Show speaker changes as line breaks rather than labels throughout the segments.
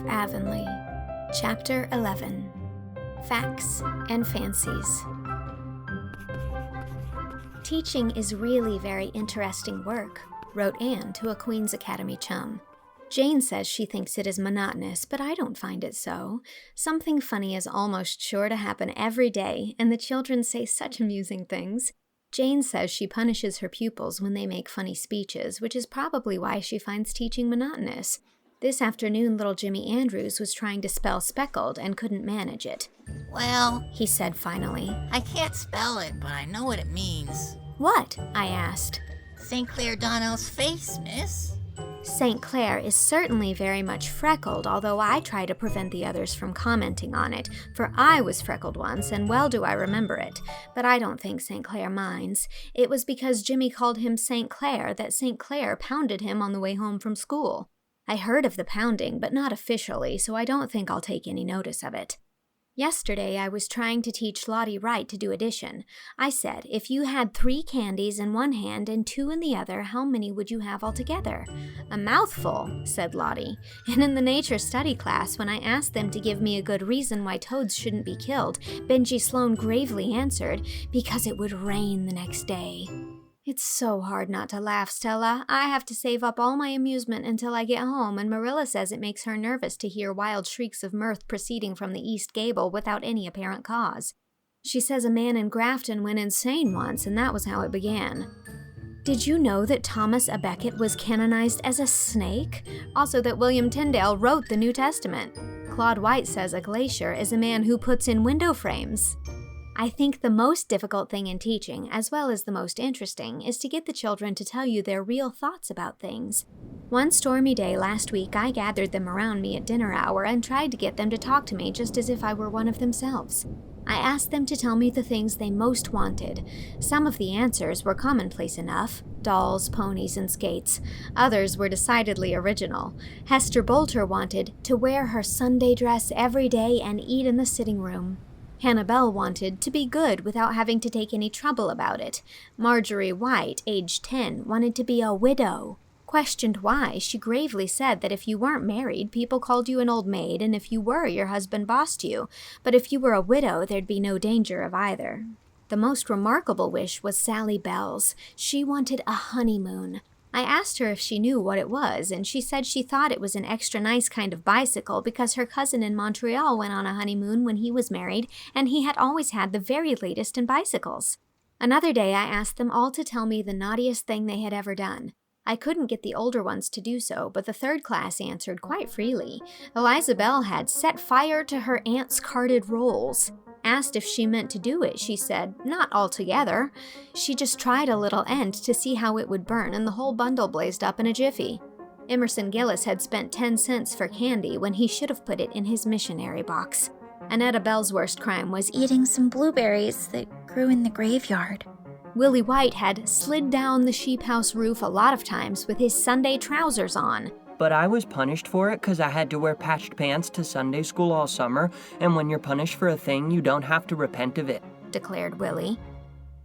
Avonlea, Chapter 11, Facts and Fancies. Teaching is really very interesting work, wrote Anne to a Queen's Academy chum. Jane says she thinks it is monotonous, but I don't find it so. Something funny is almost sure to happen every day, and the children say such amusing things. Jane says she punishes her pupils when they make funny speeches, which is probably why she finds teaching monotonous. This afternoon, little Jimmy Andrews was trying to spell speckled and couldn't manage it.
Well,
he said finally.
I can't spell it, but I know what it means.
What? I asked.
St. Clair Donnell's face, miss.
St. Clair is certainly very much freckled, although I try to prevent the others from commenting on it, for I was freckled once, and well do I remember it. But I don't think St. Clair minds. It was because Jimmy called him St. Clair that St. Clair pounded him on the way home from school. I heard of the pounding, but not officially, so I don't think I'll take any notice of it. Yesterday, I was trying to teach Lottie Wright to do addition. I said, if you had 3 candies in one hand and 2 in the other, how many would you have altogether? A mouthful, said Lottie. And in the nature study class, when I asked them to give me a good reason why toads shouldn't be killed, Benji Sloan gravely answered, because it would rain the next day. It's so hard not to laugh, Stella. I have to save up all my amusement until I get home, and Marilla says it makes her nervous to hear wild shrieks of mirth proceeding from the east gable without any apparent cause. She says a man in Grafton went insane once, and that was how it began. Did you know that Thomas à Becket was canonized as a snake? Also that William Tyndale wrote the New Testament. Claude White says a glacier is a man who puts in window frames. I think the most difficult thing in teaching, as well as the most interesting, is to get the children to tell you their real thoughts about things. One stormy day last week, I gathered them around me at dinner hour and tried to get them to talk to me just as if I were one of themselves. I asked them to tell me the things they most wanted. Some of the answers were commonplace enough, dolls, ponies, and skates. Others were decidedly original. Hester Bolter wanted to wear her Sunday dress every day and eat in the sitting room. Hannah Bell wanted to be good without having to take any trouble about it. Marjorie White, age 10, wanted to be a widow. Questioned why, she gravely said that if you weren't married, people called you an old maid, and if you were, your husband bossed you. But if you were a widow, there'd be no danger of either. The most remarkable wish was Sally Bell's. She wanted a honeymoon. I asked her if she knew what it was, and she said she thought it was an extra nice kind of bicycle because her cousin in Montreal went on a honeymoon when he was married, and he had always had the very latest in bicycles. Another day I asked them all to tell me the naughtiest thing they had ever done. I couldn't get the older ones to do so, but the third class answered quite freely. Eliza Bell had set fire to her aunt's carded rolls. Asked if she meant to do it, she said, not altogether. She just tried a little end to see how it would burn, and the whole bundle blazed up in a jiffy. Emerson Gillis had spent 10 cents for candy when he should have put it in his missionary box. Annetta Bell's worst crime was eating some blueberries that grew in the graveyard. Willie White had slid down the sheep house roof a lot of times with his Sunday trousers on.
But I was punished for it because I had to wear patched pants to Sunday school all summer, and when you're punished for a thing, you don't have to repent of it,
declared Willie.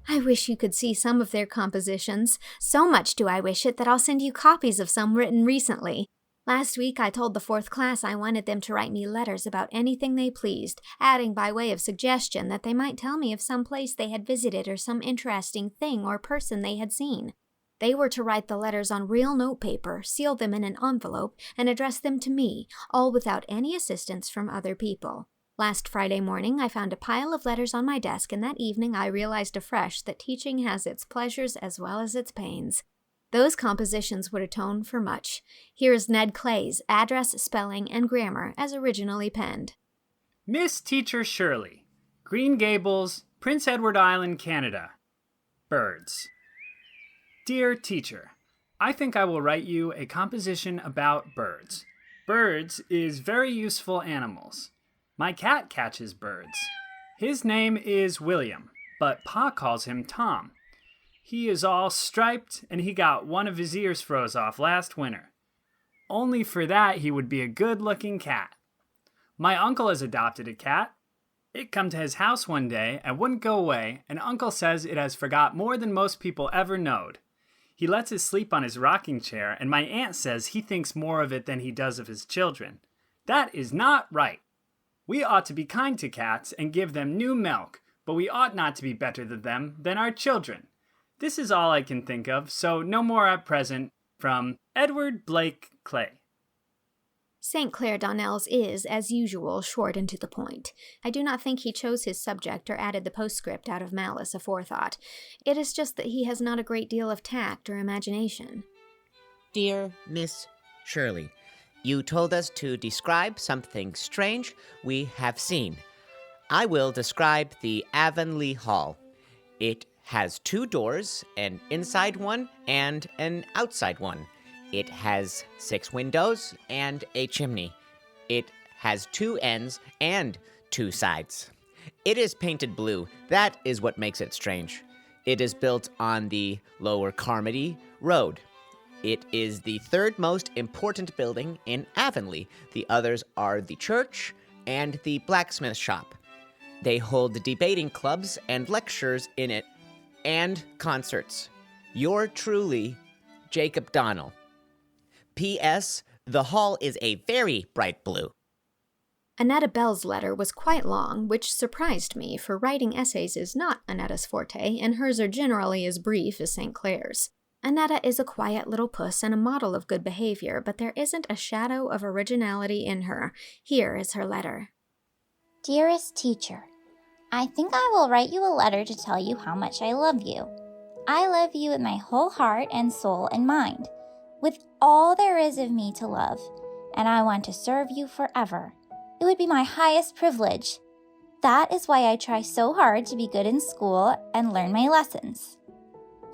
I wish you could see some of their compositions. So much do I wish it that I'll send you copies of some written recently. Last week I told the 4th class I wanted them to write me letters about anything they pleased, adding by way of suggestion that they might tell me of some place they had visited or some interesting thing or person they had seen. They were to write the letters on real notepaper, seal them in an envelope, and address them to me, all without any assistance from other people. Last Friday morning, I found a pile of letters on my desk, and that evening I realized afresh that teaching has its pleasures as well as its pains. Those compositions would atone for much. Here is Ned Clay's address, spelling, and grammar as originally penned.
Miss Teacher Shirley, Green Gables, Prince Edward Island, Canada. Birds. Dear Teacher, I think I will write you a composition about birds. Birds is very useful animals. My cat catches birds. His name is William, but Pa calls him Tom. He is all striped, and he got one of his ears froze off last winter. Only for that he would be a good-looking cat. My uncle has adopted a cat. It come to his house one day and wouldn't go away, and Uncle says it has forgot more than most people ever knowed. He lets it sleep on his rocking chair, and my aunt says he thinks more of it than he does of his children. That is not right. We ought to be kind to cats and give them new milk, but we ought not to be better than them than our children. This is all I can think of, so no more at present. From Edward Blake Clay.
St. Clair Donnell's is, as usual, short and to the point. I do not think he chose his subject or added the postscript out of malice aforethought. It is just that he has not a great deal of tact or imagination.
Dear Miss Shirley, you told us to describe something strange we have seen. I will describe the Avonlea Hall. It has 2 doors, an inside one and an outside one. It has 6 windows and a chimney. It has 2 ends and 2 sides. It is painted blue. That is what makes it strange. It is built on the Lower Carmody Road. It is the 3rd most important building in Avonlea. The others are the church and the blacksmith shop. They hold debating clubs and lectures in it, and concerts. Yours truly, Jacob Donnell. P.S. The hall is a very bright blue.
Annetta Bell's letter was quite long, which surprised me, for writing essays is not Annetta's forte, and hers are generally as brief as St. Clair's. Annetta is a quiet little puss and a model of good behavior, but there isn't a shadow of originality in her. Here is her letter.
Dearest teacher, I think I will write you a letter to tell you how much I love you. I love you with my whole heart and soul and mind, with all there is of me to love, and I want to serve you forever. It would be my highest privilege. That is why I try so hard to be good in school and learn my lessons.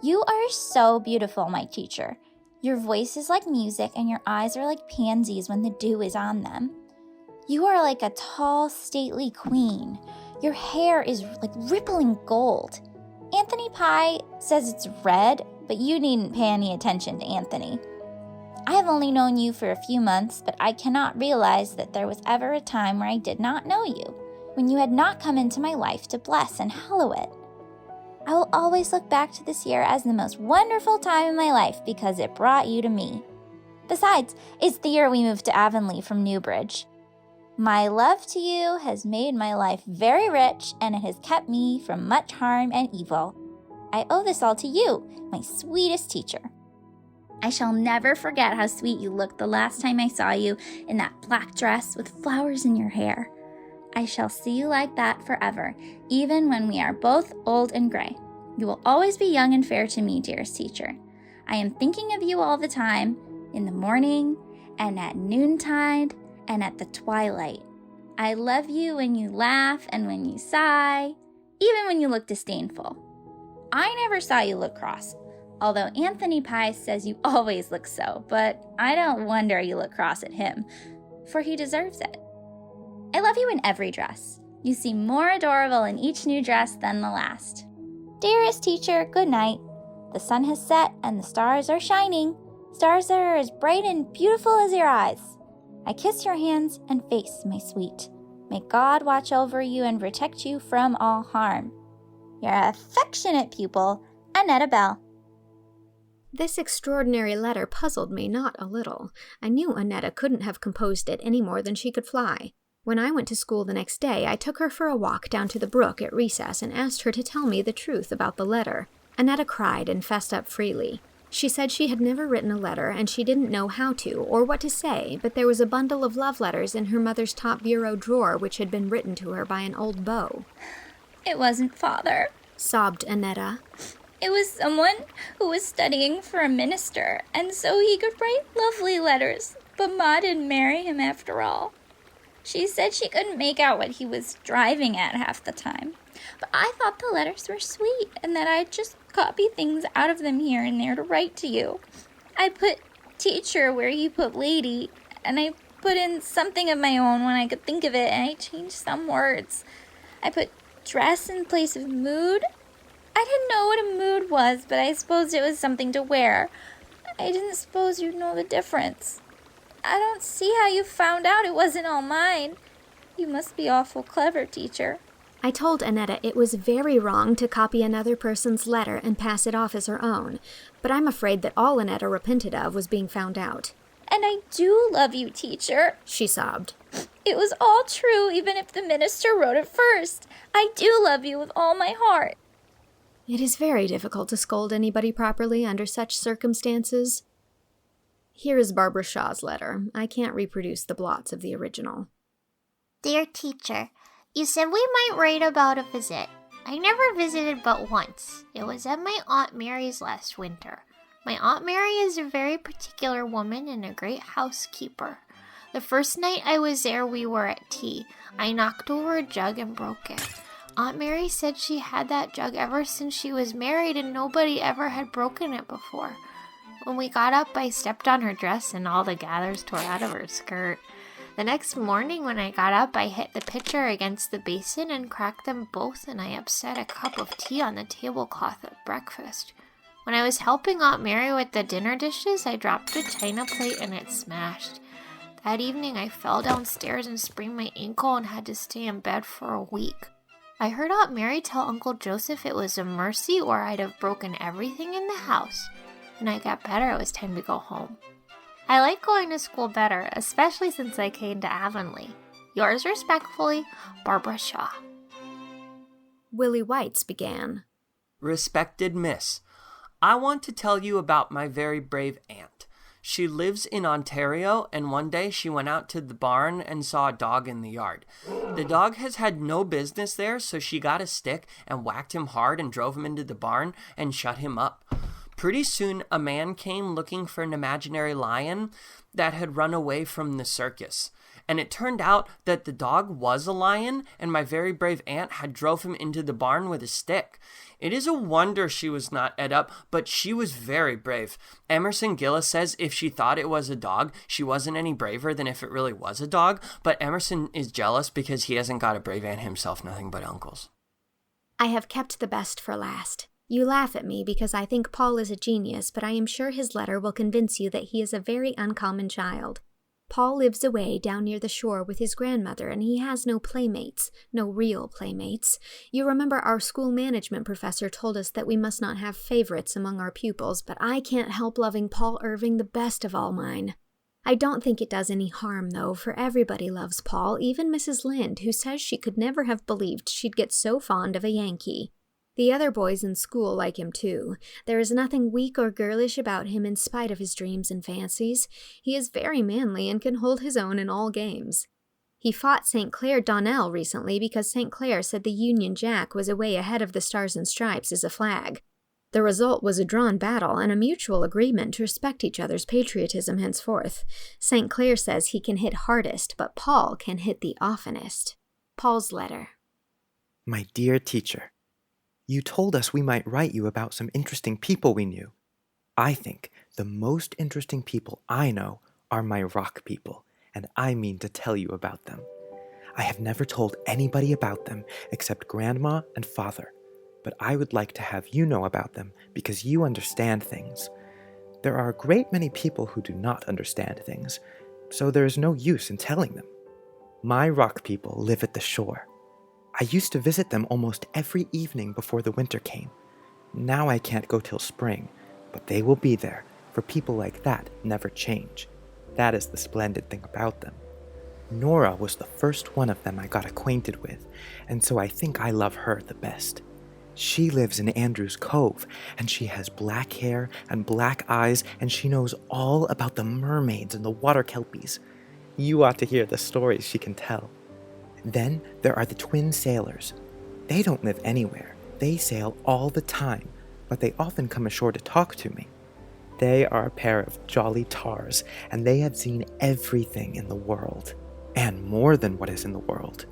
You are so beautiful, my teacher. Your voice is like music and your eyes are like pansies when the dew is on them. You are like a tall, stately queen. Your hair is like rippling gold. Anthony Pye says it's red, but you needn't pay any attention to Anthony. I have only known you for a few months, but I cannot realize that there was ever a time where I did not know you, when you had not come into my life to bless and hallow it. I will always look back to this year as the most wonderful time in my life because it brought you to me. Besides, it's the year we moved to Avonlea from Newbridge. My love to you has made my life very rich, and it has kept me from much harm and evil. I owe this all to you, my sweetest teacher. I shall never forget how sweet you looked the last time I saw you in that black dress with flowers in your hair. I shall see you like that forever, even when we are both old and gray. You will always be young and fair to me, dearest teacher. I am thinking of you all the time, in the morning, and at noontide, and at the twilight. I love you when you laugh and when you sigh, even when you look disdainful. I never saw you look cross, although Anthony Pye says you always look so, but I don't wonder you look cross at him, for he deserves it. I love you in every dress. You seem more adorable in each new dress than the last. Dearest teacher, good night. The sun has set and the stars are shining, stars that are as bright and beautiful as your eyes. I kiss your hands and face, my sweet. May God watch over you and protect you from all harm. Your affectionate pupil, Annetta Bell.
This extraordinary letter puzzled me not a little. I knew Annetta couldn't have composed it any more than she could fly. When I went to school the next day, I took her for a walk down to the brook at recess and asked her to tell me the truth about the letter. Annetta cried and fessed up freely. She said she had never written a letter, and she didn't know how to, or what to say, but there was a bundle of love letters in her mother's top bureau drawer which had been written to her by an old beau.
It wasn't Father,
sobbed Annetta.
It was someone who was studying for a minister, and so he could write lovely letters, but Ma didn't marry him after all. She said she couldn't make out what he was driving at half the time, but I thought the letters were sweet, and that I'd just copy things out of them here and there to write to you. I put teacher where he put lady, and I put in something of my own when I could think of it, and I changed some words. I put dress in place of mood. I didn't know what a mood was, but I supposed it was something to wear. I didn't suppose you'd know the difference. I don't see how you found out it wasn't all mine. You must be awful clever, teacher.
I told Annetta it was very wrong to copy another person's letter and pass it off as her own, but I'm afraid that all Annetta repented of was being found out.
And I do love you, teacher,
she sobbed.
It was all true, even if the minister wrote it first. I do love you with all my heart.
It is very difficult to scold anybody properly under such circumstances. Here is Barbara Shaw's letter. I can't reproduce the blots of the original.
Dear teacher, you said we might write about a visit. I never visited but once. It was at my Aunt Mary's last winter. My Aunt Mary is a very particular woman and a great housekeeper. The first night I was there, we were at tea. I knocked over a jug and broke it. Aunt Mary said she had that jug ever since she was married and nobody ever had broken it before. When we got up, I stepped on her dress and all the gathers tore out of her skirt. The next morning when I got up, I hit the pitcher against the basin and cracked them both, and I upset a cup of tea on the tablecloth at breakfast. When I was helping Aunt Mary with the dinner dishes, I dropped a china plate and it smashed. That evening, I fell downstairs and sprained my ankle and had to stay in bed for a week. I heard Aunt Mary tell Uncle Joseph it was a mercy or I'd have broken everything in the house. When I got better, it was time to go home. I like going to school better, especially since I came to Avonlea. Yours respectfully, Barbara Shaw.
Willie White's began.
Respected Miss, I want to tell you about my very brave aunt. She lives in Ontario, and one day she went out to the barn and saw a dog in the yard. The dog has had no business there, so she got a stick and whacked him hard and drove him into the barn and shut him up. Pretty soon, a man came looking for an imaginary lion that had run away from the circus. And it turned out that the dog was a lion, and my very brave aunt had drove him into the barn with a stick. It is a wonder she was not ate up, but she was very brave. Emerson Gillis says if she thought it was a dog, she wasn't any braver than if it really was a dog, but Emerson is jealous because he hasn't got a brave aunt himself, nothing but uncles.
I have kept the best for last. You laugh at me because I think Paul is a genius, but I am sure his letter will convince you that he is a very uncommon child. Paul lives away down near the shore with his grandmother, and he has no playmates, no real playmates. You remember our school management professor told us that we must not have favorites among our pupils, but I can't help loving Paul Irving the best of all mine. I don't think it does any harm, though, for everybody loves Paul, even Mrs. Lynde, who says she could never have believed she'd get so fond of a Yankee. The other boys in school like him too. There is nothing weak or girlish about him in spite of his dreams and fancies. He is very manly and can hold his own in all games. He fought St. Clair Donnell recently because St. Clair said the Union Jack was away ahead of the Stars and Stripes as a flag. The result was a drawn battle and a mutual agreement to respect each other's patriotism henceforth. St. Clair says he can hit hardest, but Paul can hit the oftenest. Paul's letter.
My dear teacher, you told us we might write you about some interesting people we knew. I think the most interesting people I know are my rock people, and I mean to tell you about them. I have never told anybody about them except Grandma and Father, but I would like to have you know about them because you understand things. There are a great many people who do not understand things, so there is no use in telling them. My rock people live at the shore. I used to visit them almost every evening before the winter came. Now I can't go till spring, but they will be there, for people like that never change. That is the splendid thing about them. Nora was the first one of them I got acquainted with, and so I think I love her the best. She lives in Andrew's Cove, and she has black hair and black eyes, and she knows all about the mermaids and the water kelpies. You ought to hear the stories she can tell. Then there are the twin sailors. They don't live anywhere. They sail all the time, but they often come ashore to talk to me. They are a pair of jolly tars, and they have seen everything in the world, and more than what is in the world.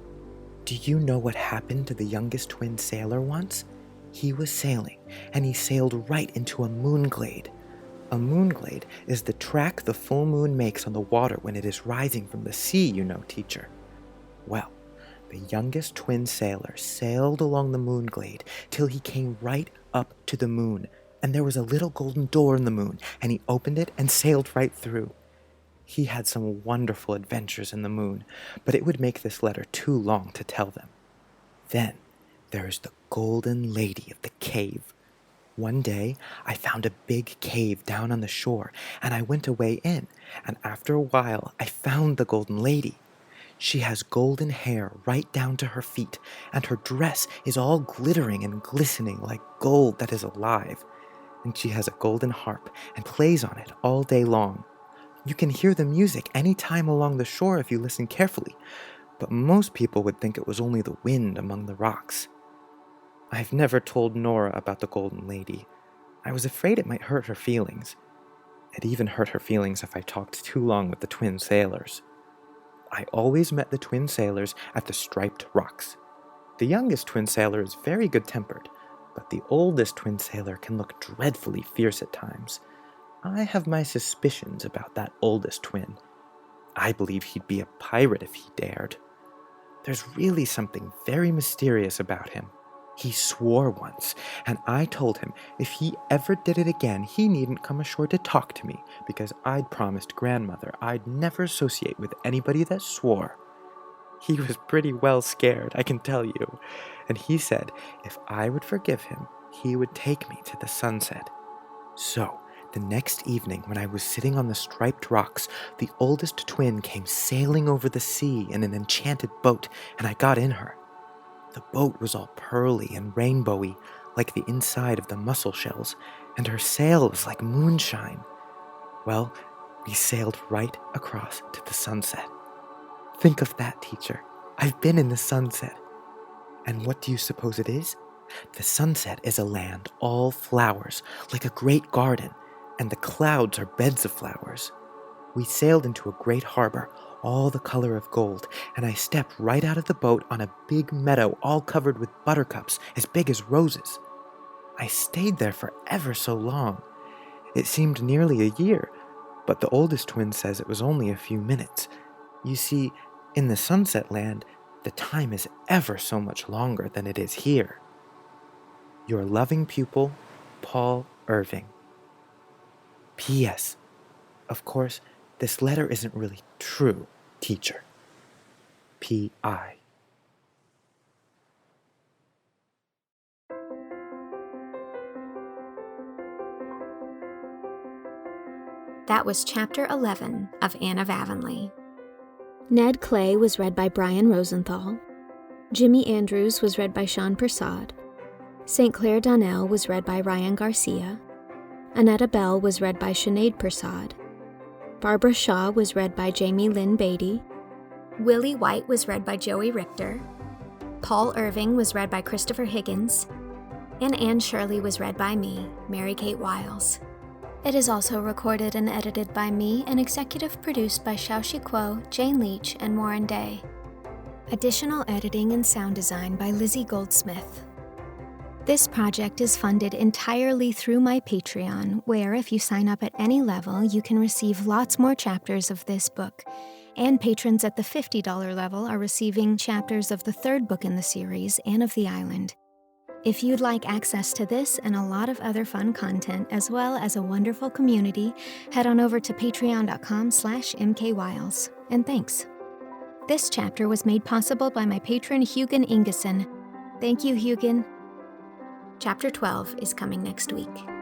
Do you know what happened to the youngest twin sailor once? He was sailing, and he sailed right into a moonglade. A moonglade is the track the full moon makes on the water when it is rising from the sea, you know, teacher. Well, the youngest twin sailor sailed along the moonglade till he came right up to the moon, and there was a little golden door in the moon, and he opened it and sailed right through. He had some wonderful adventures in the moon, but it would make this letter too long to tell them. Then there is the golden lady of the cave. One day I found a big cave down on the shore, and I went away in, and after a while I found the golden lady. She has golden hair right down to her feet, and her dress is all glittering and glistening like gold that is alive. And she has a golden harp and plays on it all day long. You can hear the music any time along the shore if you listen carefully, but most people would think it was only the wind among the rocks. I've never told Nora about the Golden Lady. I was afraid it might hurt her feelings. It even hurt her feelings if I talked too long with the twin sailors. I always met the twin sailors at the Striped Rocks. The youngest twin sailor is very good-tempered, but the oldest twin sailor can look dreadfully fierce at times. I have my suspicions about that oldest twin. I believe he'd be a pirate if he dared. There's really something very mysterious about him. He swore once, and I told him if he ever did it again, he needn't come ashore to talk to me, because I'd promised Grandmother I'd never associate with anybody that swore. He was pretty well scared, I can tell you, and he said if I would forgive him, he would take me to the sunset. So, the next evening when I was sitting on the Striped Rocks, the oldest twin came sailing over the sea in an enchanted boat, and I got in her. The boat was all pearly and rainbowy, like the inside of the mussel shells, and her sail was like moonshine. Well, we sailed right across to the sunset. Think of that, teacher. I've been in the sunset. And what do you suppose it is? The sunset is a land all flowers, like a great garden, and the clouds are beds of flowers. We sailed into a great harbor, all the color of gold, and I stepped right out of the boat on a big meadow all covered with buttercups as big as roses. I stayed there for ever so long. It seemed nearly a year, but the oldest twin says it was only a few minutes. You see, in the sunset land, the time is ever so much longer than it is here. Your loving pupil, Paul Irving. P.S. Of course, this letter isn't really true, teacher. P.I.
That was Chapter 11 of Anne of Avonlea. Ned Clay was read by Brian Rosenthal. Jimmy Andrews was read by Sean Persaud. St. Clair Donnell was read by Ryan Garcia. Annetta Bell was read by Sinéad Persaud. Barbara Shaw was read by Jaime Lyn Beatty. Willie White was read by Joey Richter. Paul Irving was read by Christopher Higgins. And Anne Shirley was read by me, Mary Kate Wiles. It is also recorded and edited by me and executive produced by Shao, Jane Leach, and Warren Day. Additional editing and sound design by Lizzie Goldsmith. This project is funded entirely through my Patreon, where if you sign up at any level, you can receive lots more chapters of this book. And patrons at the $50 level are receiving chapters of the third book in the series, Anne of the Island. If you'd like access to this and a lot of other fun content, as well as a wonderful community, head on over to patreon.com/mkwiles. And thanks. This chapter was made possible by my patron Hugan Ingeson. Thank you, Hugan. Chapter 12 is coming next week.